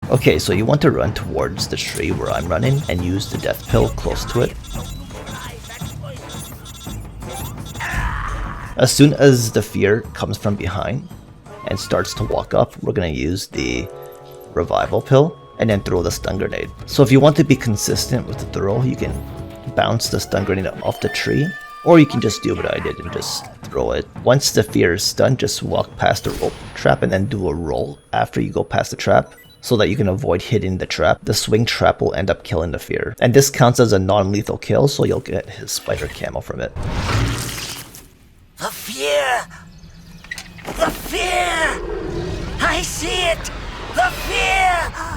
Okay, so you want to run towards the tree where I'm running and use the death pill close to it. As soon as the fear comes from behind and starts to walk up, we're going to use the revival pill and then throw the stun grenade. So if you want to be consistent with the throw, you can bounce the stun grenade off the tree, or you can just do what I did and just throw it. Once the fear is stunned, just walk past the rope trap and then do a roll after you go past the trap so that you can avoid hitting the trap. The swing trap will end up killing the fear. And this counts as a non-lethal kill, so you'll get his spider camo from it. The fear! The fear! I see it! The fear!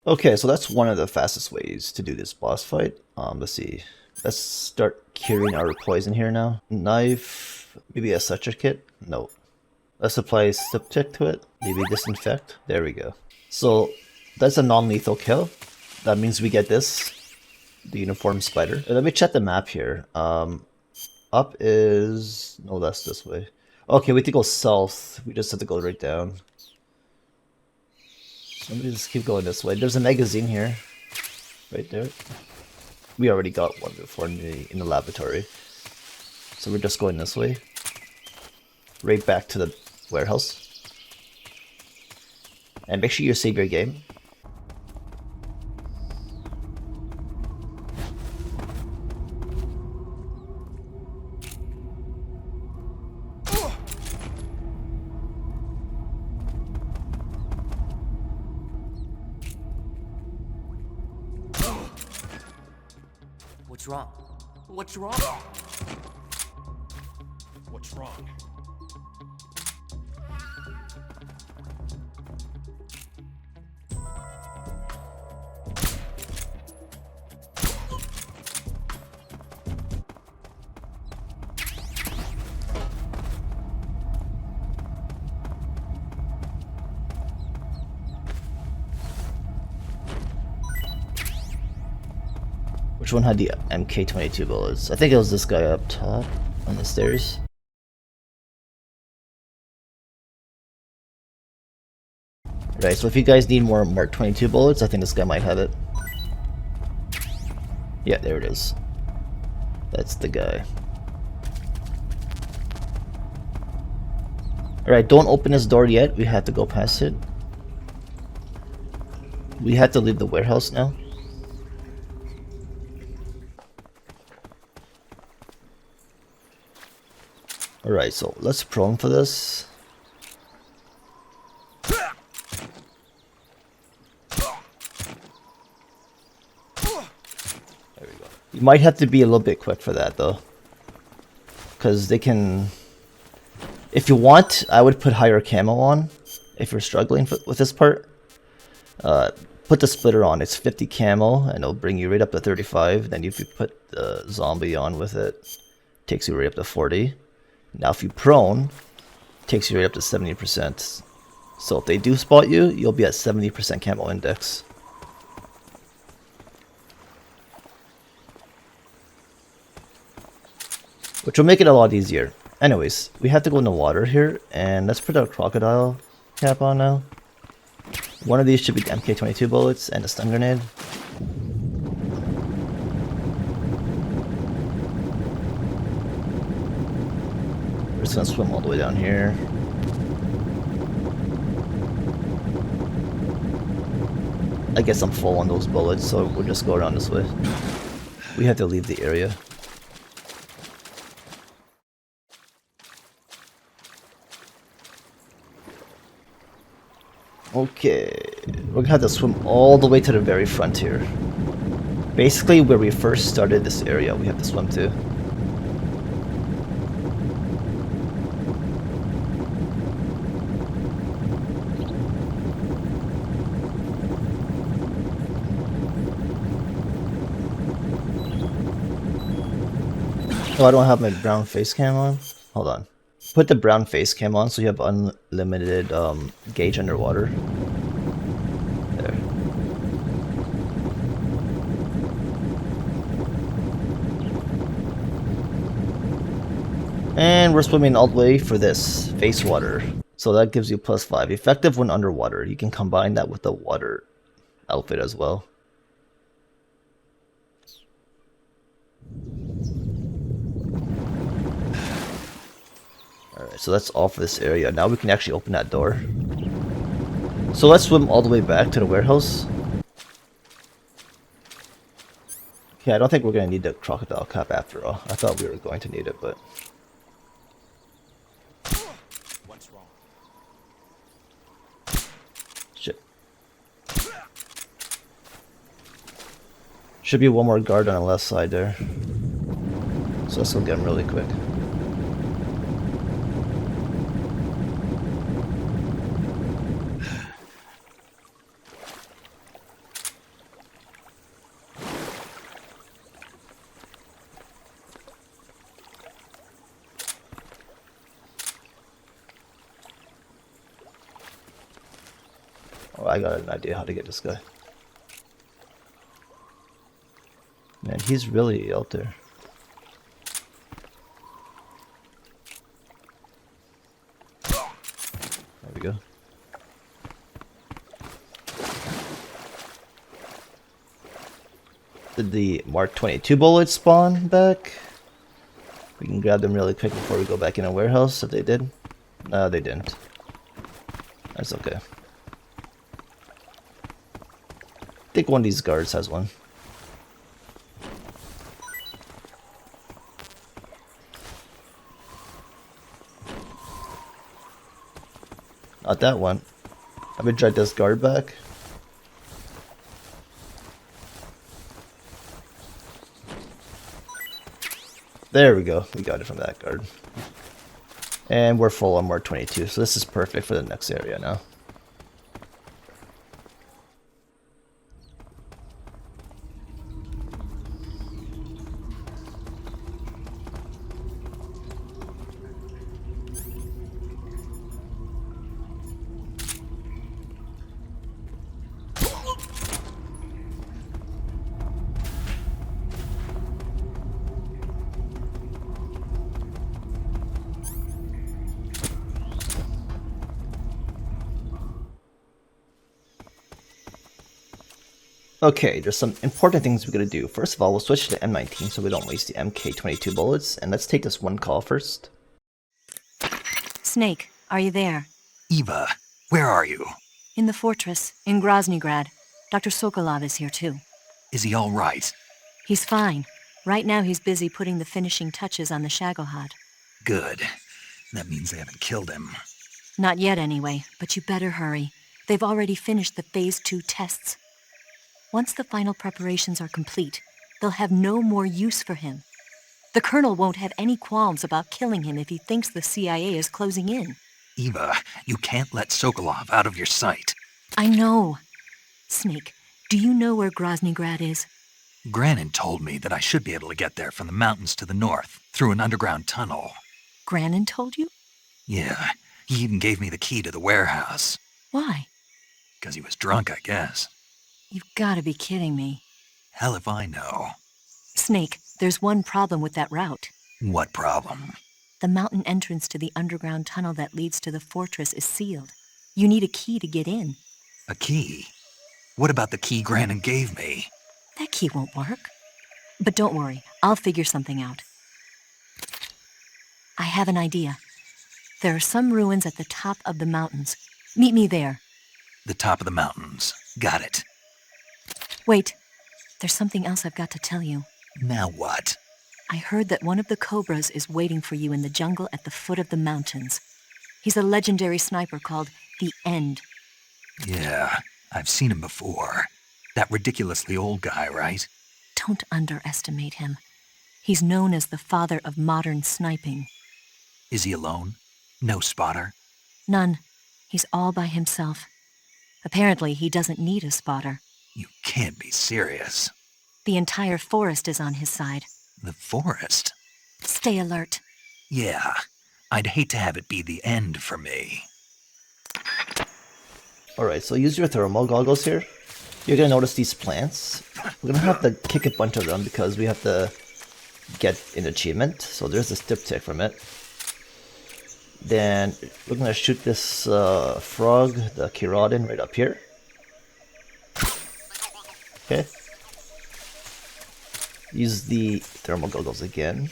Okay, so that's one of the fastest ways to do this boss fight. Let's see. Let's start curing our poison here now. Knife, maybe a Suture kit? No. Let's apply Styptic to it. Maybe Disinfect. There we go. So that's a non-lethal kill. That means we get this, the uniform spider. Let me check the map here. Up is... no, that's this way. Okay, we have to go south. We just have to go right down. Let me just keep going this way. There's a magazine here. Right there. We already got one before in the laboratory. So we're just going this way. Right back to the warehouse. And make sure you save your game. What's wrong? What's wrong? What's wrong? Which one had the MK22 bullets? I think it was this guy up top on the stairs. Right, so if you guys need more Mark 22 bullets, I think this guy might have it. Yeah, there it is. That's the guy. Alright, don't open this door yet. We have to go past it. We have to leave the warehouse now. Alright, so let's prone for this. There we go. You might have to be a little bit quick for that though. Because they can... if you want, I would put higher camo on. If you're struggling with this part. Put the splitter on, it's 50 camo and it'll bring you right up to 35. Then if you put the zombie on with it, takes you right up to 40. Now if you prone, takes you right up to 70%. So if they do spot you, you'll be at 70% camo index. Which will make it a lot easier. Anyways, we have to go in the water here, and let's put our crocodile cap on now. One of these should be the MK22 bullets and a stun grenade. We're just gonna swim all the way down here. I guess I'm full on those bullets, so we'll just go around this way. We have to leave the area. Okay, we're gonna have to swim all the way to the very frontier. Basically, where we first started this area, we have to swim to. Oh, I don't have my brown face cam on? Hold on. Put the brown face cam on so you have unlimited gauge underwater. There. And we're swimming all the way for this, face water. So that gives you +5. Effective when underwater. You can combine that with the water outfit as well. Alright, so that's all for this area. Now we can actually open that door. So let's swim all the way back to the warehouse. Okay, I don't think we're going to need the crocodile cap after all. I thought we were going to need it, but... What's wrong? Shit. Should be one more guard on the left side there. So let's go get him really quick. Oh, I got an idea how to get this guy. Man, he's really out there. There we go. Did the Mark 22 bullets spawn back? We can grab them really quick before we go back in a warehouse if they did. No, they didn't. That's okay. I think one of these guards has one. Not that one. Have we dragged this guard back? There we go. We got it from that guard. And we're full on Mark 22, so this is perfect for the next area now. Okay, there's some important things we gotta do. First of all, we'll switch to the M19 so we don't waste the MK22 bullets, and let's take this one call first. Snake, are you there? Eva, where are you? In the fortress, in Groznygrad. Dr. Sokolov is here too. Is he all right? He's fine. Right now he's busy putting the finishing touches on the Shagohod. Good. That means they haven't killed him. Not yet anyway, but you better hurry. They've already finished the Phase 2 tests. Once the final preparations are complete, they'll have no more use for him. The Colonel won't have any qualms about killing him if he thinks the CIA is closing in. Eva, you can't let Sokolov out of your sight. I know. Snake, do you know where Groznygrad is? Granin told me that I should be able to get there from the mountains to the north, through an underground tunnel. Granin told you? Yeah, he even gave me the key to the warehouse. Why? 'Cause he was drunk, I guess. You've got to be kidding me. Hell if I know. Snake, there's one problem with that route. What problem? The mountain entrance to the underground tunnel that leads to the fortress is sealed. You need a key to get in. A key? What about the key Granin gave me? That key won't work. But don't worry, I'll figure something out. I have an idea. There are some ruins at the top of the mountains. Meet me there. The top of the mountains. Got it. Wait, there's something else I've got to tell you. Now what? I heard that one of the Cobras is waiting for you in the jungle at the foot of the mountains. He's a legendary sniper called The End. Yeah, I've seen him before. That ridiculously old guy, right? Don't underestimate him. He's known as the father of modern sniping. Is he alone? No spotter? None. He's all by himself. Apparently, he doesn't need a spotter. You can't be serious. The entire forest is on his side. The forest? Stay alert. Yeah, I'd hate to have it be the end for me. Alright, so use your thermal goggles here. You're gonna notice these plants. We're gonna have to kick a bunch of them because we have to get an achievement. So there's a Styptic from it. Then we're gonna shoot this frog, the Kerotan, right up here. Okay. Use the thermal goggles again.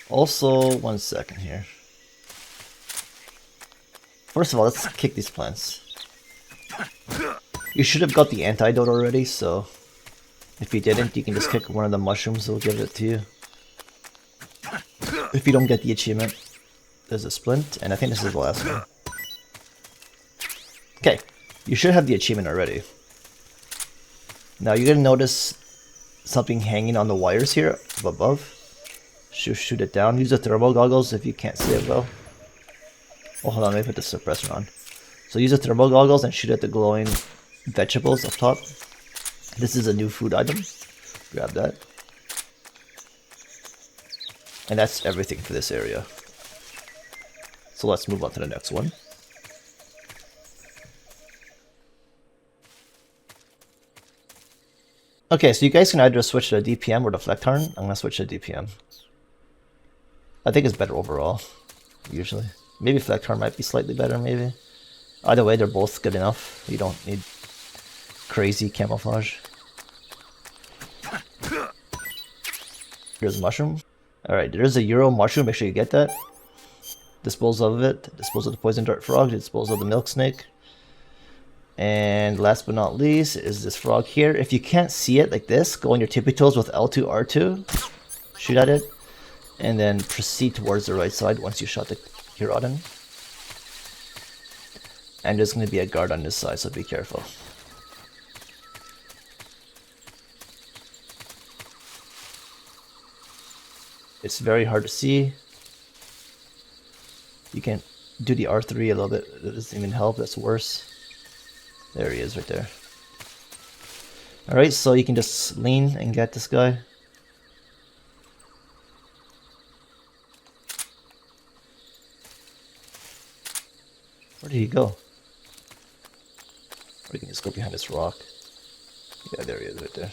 Also, 1 second here. First of all, let's kick these plants. You should have got the antidote already, so if you didn't, you can just kick one of the mushrooms, they'll give it to you. If you don't get the achievement, there's a splint, and I think this is the last one. Okay, you should have the achievement already. Now you're gonna notice something hanging on the wires here above. Shoot it down. Use the thermal goggles if you can't see it well. Oh, hold on, let me put the suppressor on. So use the thermal goggles and shoot at the glowing vegetables up top. This is a new food item. Grab that. And that's everything for this area. So let's move on to the next one. Okay, so you guys can either switch to the DPM or the Flectarn. I'm gonna switch to DPM. I think it's better overall, usually. Maybe Flectarn might be slightly better, maybe. Either way, they're both good enough. You don't need crazy camouflage. Here's a mushroom. Alright, there's a Ural mushroom, make sure you get that. Dispose of it. Dispose of the poison dart frog. Dispose of the milk snake. And last but not least is this frog here. If you can't see it like this, go on your tippy toes with L2, R2. Shoot at it. And then proceed towards the right side once you shot the Kerotan. And there's going to be a guard on this side, so be careful. It's very hard to see. You can do the R3 a little bit. That doesn't even help, that's worse. There he is right there. Alright, so you can just lean and get this guy. Where did he go? Or you can just go behind this rock. Yeah, there he is right there.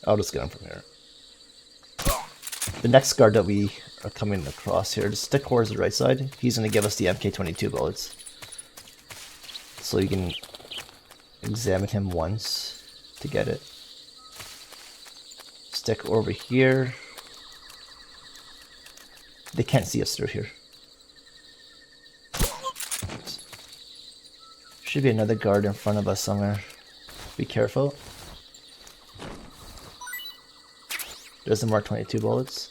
I'll just get him from here. The next guard that we are coming across here, just stick towards the right side. He's going to give us the MK22 bullets. So you can examine him once to get it. Stick over here. They can't see us through here. Should be another guard in front of us somewhere. Be careful. There's the Mark 22 bullets.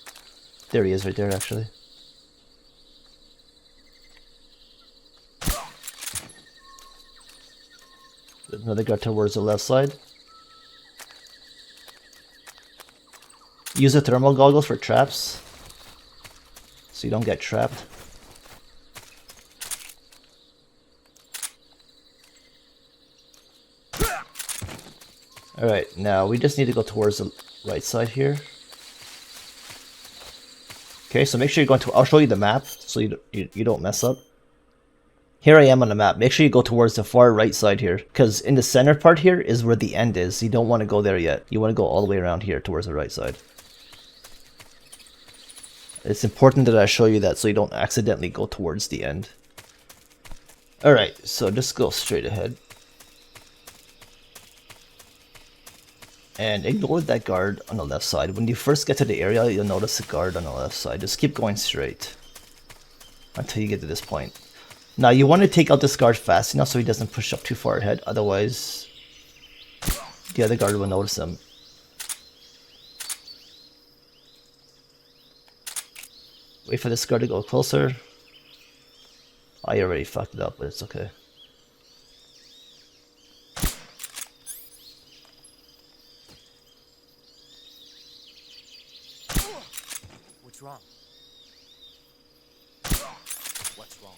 There he is right there actually. There's another guard towards the left side. Use the thermal goggles for traps, so you don't get trapped. Alright, now we just need to go towards the right side here. Okay, so make sure you're going to... I'll show you the map so you don't mess up. Here I am on the map. Make sure you go towards the far right side here, because in the center part here is where the end is. You don't want to go there yet. You want to go all the way around here towards the right side. It's important that I show you that so you don't accidentally go towards the end. Alright, so just go straight ahead. And ignore that guard on the left side. When you first get to the area, you'll notice a guard on the left side. Just keep going straight until you get to this point. Now you want to take out this guard fast enough so he doesn't push up too far ahead. Otherwise, the other guard will notice him. Wait for this guard to go closer. I already fucked it up, but it's okay. What's wrong? What's wrong?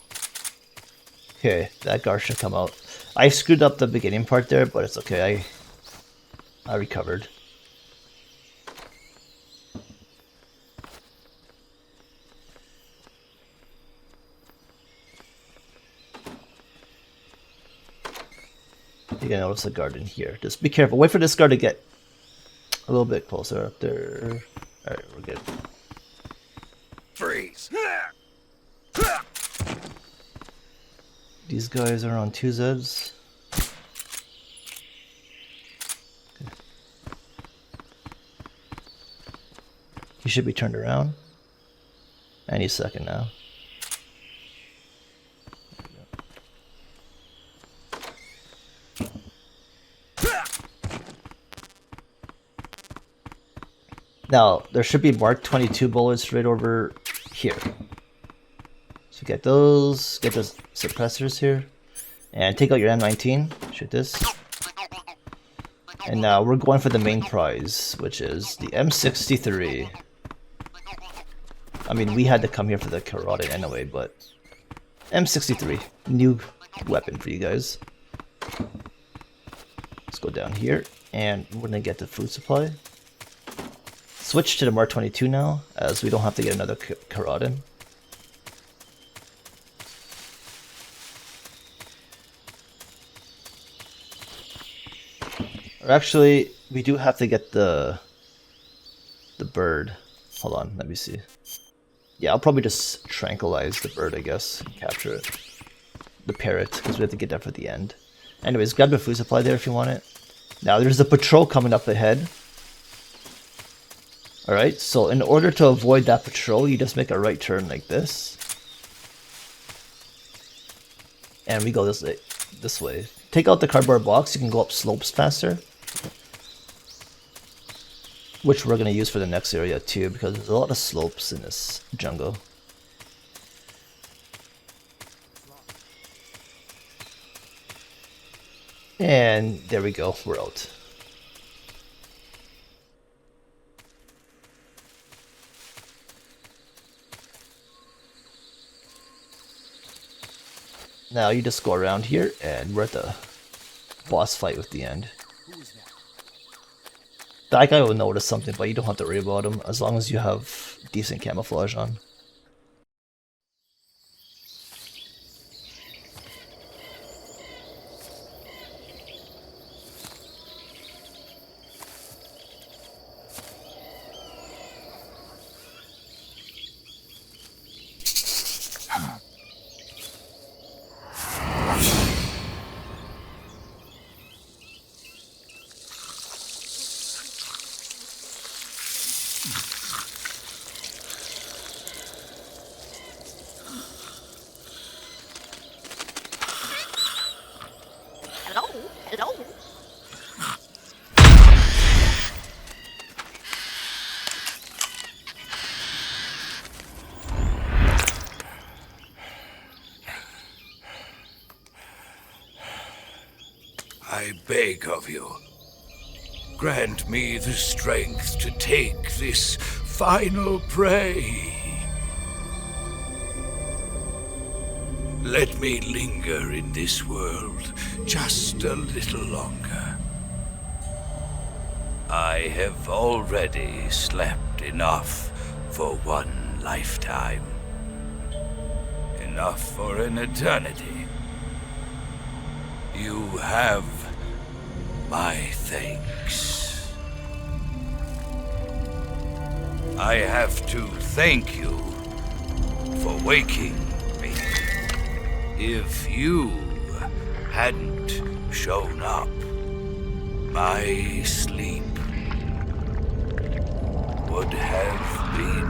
Okay, that guard should come out. I screwed up the beginning part there, but it's okay. I recovered. You're gonna notice a guard in here. Just be careful. Wait for this guard to get a little bit closer up there. Alright, we're good. Freeze! These guys are on 2 Zeds. Okay. He should be turned around any second now. Now, there should be Mark 22 bullets right over here. So get those, get the suppressors here, and take out your M19, shoot this. And now we're going for the main prize, which is the M63. I mean, we had to come here for the Kerotan anyway, but M63, new weapon for you guys. Let's go down here, and we're gonna get the food supply. Switch to the Mark 22 now, as we don't have to get another Kerotan. Or actually, we do have to get the bird. Hold on, let me see. Yeah, I'll probably just tranquilize the bird, I guess, and capture it. The parrot, because we have to get that for the end. Anyways, grab the food supply there if you want it. Now, there's a patrol coming up ahead. Alright, so in order to avoid that patrol, you just make a right turn like this. And we go this way. Take out the cardboard box, you can go up slopes faster. Which we're going to use for the next area too, because there's a lot of slopes in this jungle. And there we go, we're out. Now you just go around here, and we're at the boss fight with the end. That guy will notice something, but you don't have to worry about him as long as you have decent camouflage on. I beg of you, grant me the strength to take this final prey. Let me linger in this world just a little longer. I have already slept enough for one lifetime. Enough for an eternity. You have my thanks. I have to thank you for waking me. If you hadn't shown up, my sleep would have been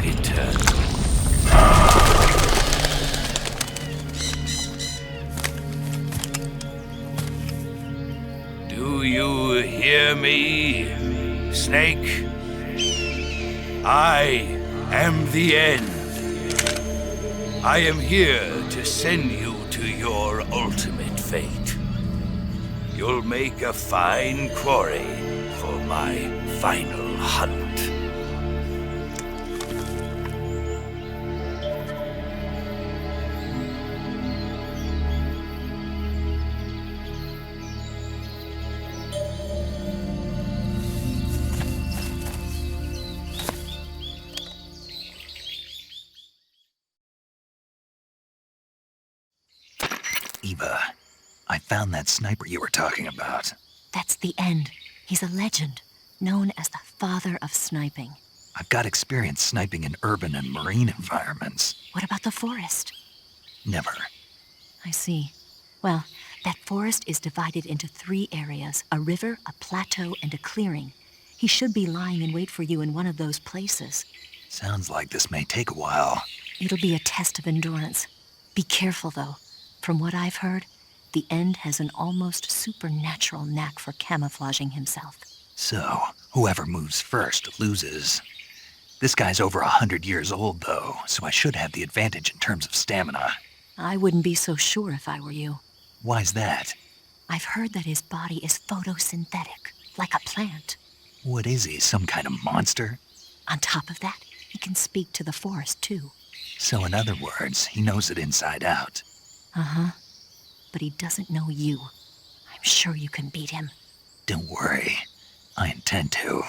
eternal. Do you hear me, Snake? I am the end. I am here to send you to your ultimate fate. You'll make a fine quarry for my final hunt. found that sniper you were talking about. That's the end. He's a legend, known as the father of sniping. I've got experience sniping in urban and marine environments. What about the forest? Never. I see. Well, that forest is divided into 3 areas, a river, a plateau, and a clearing. He should be lying in wait for you in one of those places. Sounds like this may take a while. It'll be a test of endurance. Be careful, though. From what I've heard, the End has an almost supernatural knack for camouflaging himself. So, whoever moves first loses. This guy's over 100 years old, though, so I should have the advantage in terms of stamina. I wouldn't be so sure if I were you. Why's that? I've heard that his body is photosynthetic, like a plant. What is he, some kind of monster? On top of that, he can speak to the forest, too. So in other words, he knows it inside out. Uh-huh. But he doesn't know you. I'm sure you can beat him. Don't worry. I intend to.